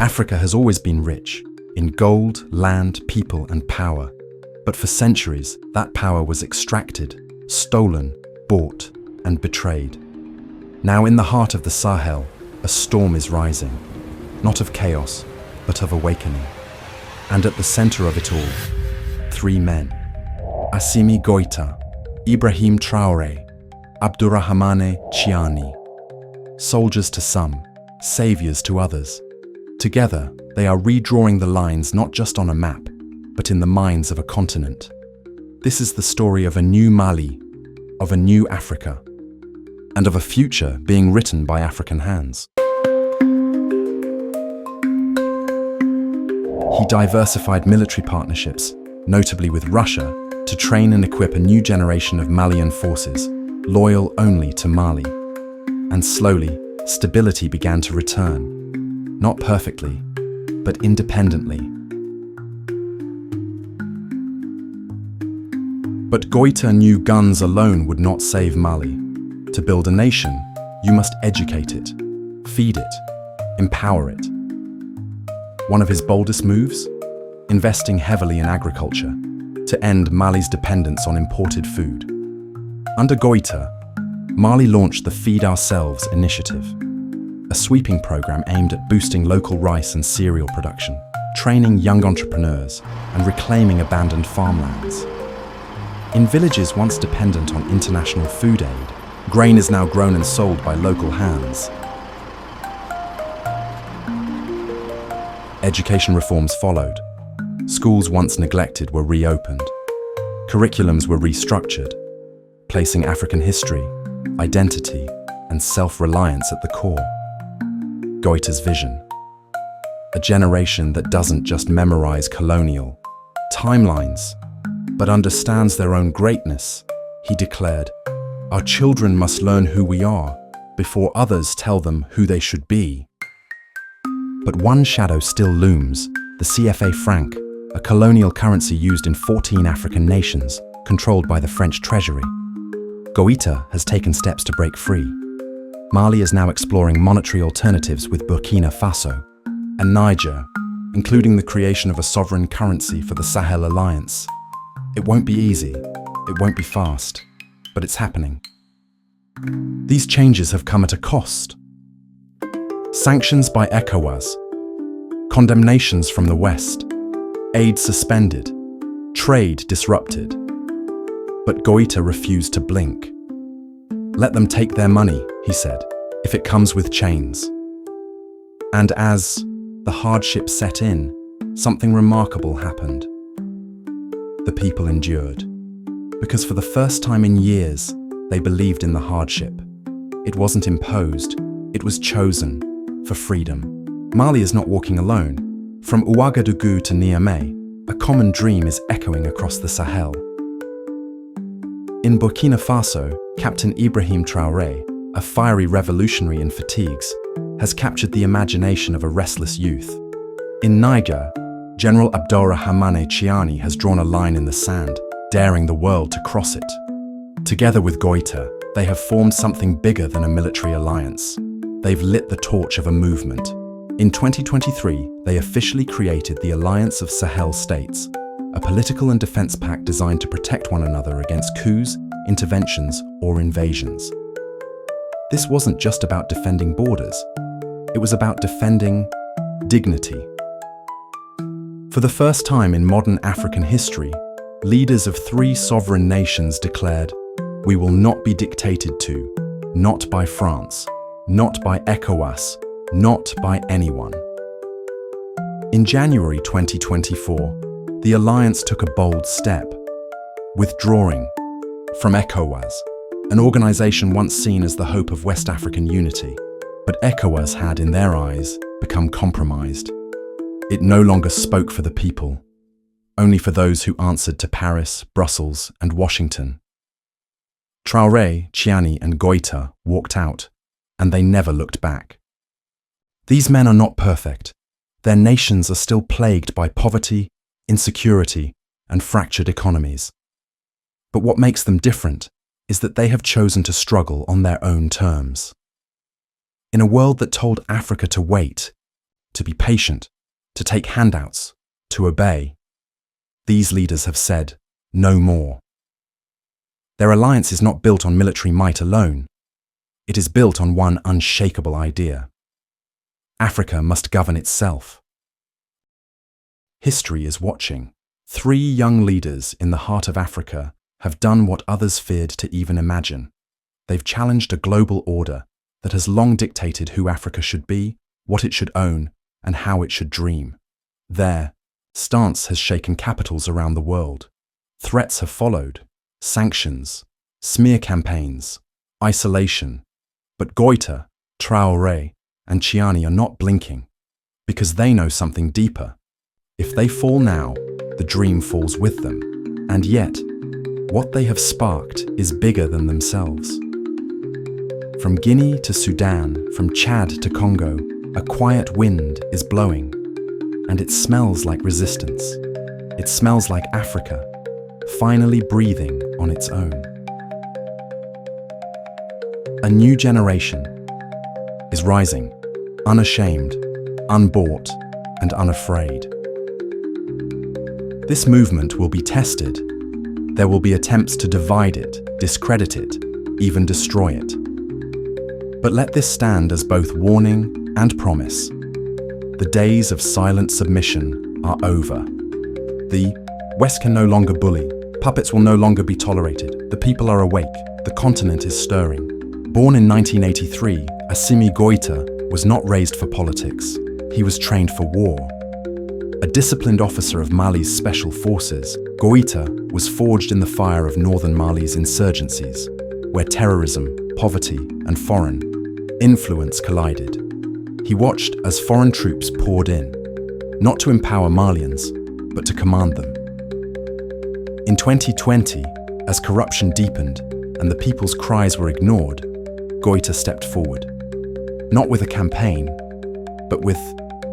Africa has always been rich in gold, land, people, and power. But for centuries, that power was extracted, stolen, bought, and betrayed. Now in the heart of the Sahel, a storm is rising, not of chaos, but of awakening. And at the center of it all, three men: Assimi Goïta, Ibrahim Traoré, Abdourahamane Tchiani. Soldiers to some, saviors to others. Together, they are redrawing the lines not just on a map, but in the minds of a continent. This is the story of a new Mali, of a new Africa, and of a future being written by African hands. He diversified military partnerships, notably with Russia, to train and equip a new generation of Malian forces, loyal only to Mali. And slowly, stability began to return, not perfectly, but independently. But Goïta knew guns alone would not save Mali. To build a nation, you must educate it, feed it, empower it. One of his boldest moves? Investing heavily in agriculture to end Mali's dependence on imported food. Under Goïta, Mali launched the Feed Ourselves initiative, a sweeping program aimed at boosting local rice and cereal production, training young entrepreneurs, and reclaiming abandoned farmlands. In villages once dependent on international food aid, grain is now grown and sold by local hands. Education reforms followed. Schools once neglected were reopened. Curriculums were restructured, placing African history, identity, and self-reliance at the core. Goïta's vision: a generation that doesn't just memorize colonial timelines, but understands their own greatness. He declared, "Our children must learn who we are before others tell them who they should be." But one shadow still looms: the CFA Franc, a colonial currency used in 14 African nations, controlled by the French treasury. Goïta has taken steps to break free. Mali is now exploring monetary alternatives with Burkina Faso and Niger, including the creation of a sovereign currency for the Sahel Alliance. It won't be easy, it won't be fast, but it's happening. These changes have come at a cost. Sanctions by ECOWAS, condemnations from the West, aid suspended, trade disrupted. But Goïta refused to blink. "Let them take their money," he said, "if it comes with chains." And as the hardship set in, something remarkable happened. The people endured, because for the first time in years, they believed in the hardship. It wasn't imposed, it was chosen for freedom. Mali is not walking alone. From Ouagadougou to Niamey, a common dream is echoing across the Sahel. In Burkina Faso, Captain Ibrahim Traoré, a fiery revolutionary in fatigues, has captured the imagination of a restless youth. In Niger, General Abdourahamane Tchiani has drawn a line in the sand, daring the world to cross it. Together with Goïta, they have formed something bigger than a military alliance. They've lit the torch of a movement. In 2023, they officially created the Alliance of Sahel States, a political and defense pact designed to protect one another against coups, interventions, or invasions. This wasn't just about defending borders, it was about defending dignity. For the first time in modern African history, leaders of three sovereign nations declared, "We will not be dictated to, not by France, not by ECOWAS, not by anyone." In January 2024, the alliance took a bold step, withdrawing from ECOWAS, an organization once seen as the hope of West African unity. But ECOWAS had, in their eyes, become compromised. It no longer spoke for the people, only for those who answered to Paris, Brussels, and Washington. Traoré, Tchiani, and Goïta walked out, and they never looked back. These men are not perfect. Their nations are still plagued by poverty, insecurity, and fractured economies. But what makes them different is that they have chosen to struggle on their own terms. In a world that told Africa to wait, to be patient, to take handouts, to obey. These leaders have said, no more. Their alliance is not built on military might alone. It is built on one unshakable idea. Africa must govern itself. History is watching. 3 young leaders in the heart of Africa have done what others feared to even imagine. They've challenged a global order that has long dictated who Africa should be, what it should own, and how it should dream. Their stance has shaken capitals around the world. Threats have followed: sanctions, smear campaigns, isolation. But Goïta, Traoré, and Tchiani are not blinking, because they know something deeper. If they fall now, the dream falls with them. And yet, what they have sparked is bigger than themselves. From Guinea to Sudan, from Chad to Congo, a quiet wind is blowing. And it smells like resistance. It smells like Africa, finally breathing on its own. A new generation is rising, unashamed, unbought, and unafraid. This movement will be tested. There will be attempts to divide it, discredit it, even destroy it. But let this stand as both warning and promise. The days of silent submission are over. The West can no longer bully. Puppets will no longer be tolerated. The people are awake. The continent is stirring. Born in 1983, Assimi Goïta was not raised for politics. He was trained for war. A disciplined officer of Mali's special forces, Goïta was forged in the fire of northern Mali's insurgencies, where terrorism, poverty, and foreign influence collided. He watched as foreign troops poured in, not to empower Malians, but to command them. In 2020, as corruption deepened and the people's cries were ignored, Goïta stepped forward. Not with a campaign, but with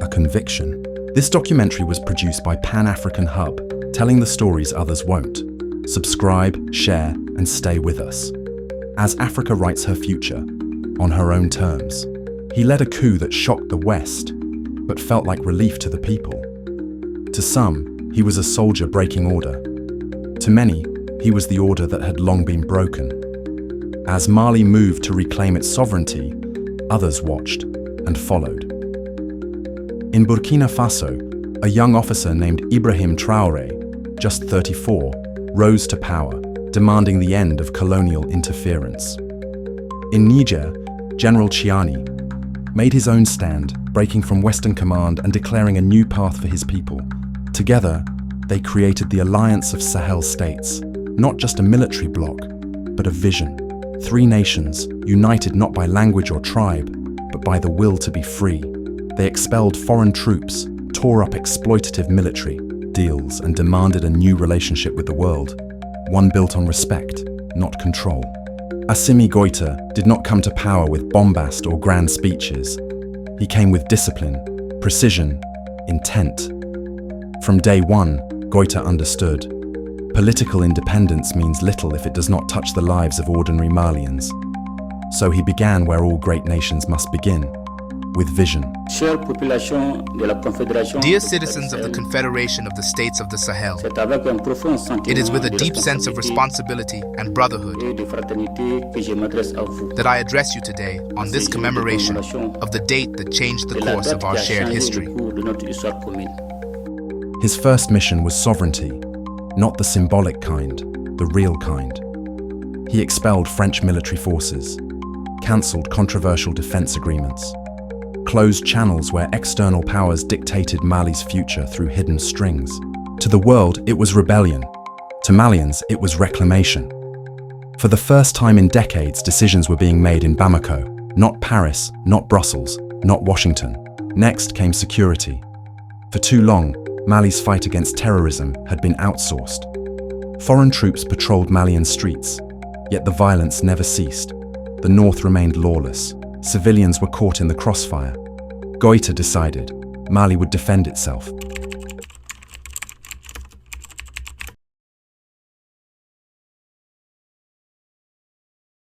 a conviction. This documentary was produced by Pan-African Hub, telling the stories others won't. Subscribe, share, and stay with us. As Africa writes her future, on her own terms. He led a coup that shocked the West, but felt like relief to the people. To some, he was a soldier breaking order. To many, he was the order that had long been broken. As Mali moved to reclaim its sovereignty, others watched and followed. In Burkina Faso, a young officer named Ibrahim Traoré, just 34, rose to power, demanding the end of colonial interference. In Niger, General Tchiani made his own stand, breaking from Western command and declaring a new path for his people. Together, they created the Alliance of Sahel States, not just a military bloc, but a vision. 3 nations, united not by language or tribe, but by the will to be free. They expelled foreign troops, tore up exploitative military deals, and demanded a new relationship with the world, one built on respect, not control. Assimi Goïta did not come to power with bombast or grand speeches. He came with discipline, precision, intent. From day one, Goïta understood. Political independence means little if it does not touch the lives of ordinary Malians. So he began where all great nations must begin, with vision. Dear citizens of the Confederation of the States of the Sahel, it is with a deep sense of responsibility and brotherhood that I address you today on this commemoration of the date that changed the course of our shared history. His first mission was sovereignty, not the symbolic kind, the real kind. He expelled French military forces, cancelled controversial defense agreements, closed channels where external powers dictated Mali's future through hidden strings. To the world, it was rebellion. To Malians, it was reclamation. For the first time in decades, decisions were being made in Bamako, not Paris, not Brussels, not Washington. Next came security. For too long, Mali's fight against terrorism had been outsourced. Foreign troops patrolled Malian streets, yet the violence never ceased. The north remained lawless. Civilians were caught in the crossfire. Goïta decided Mali would defend itself.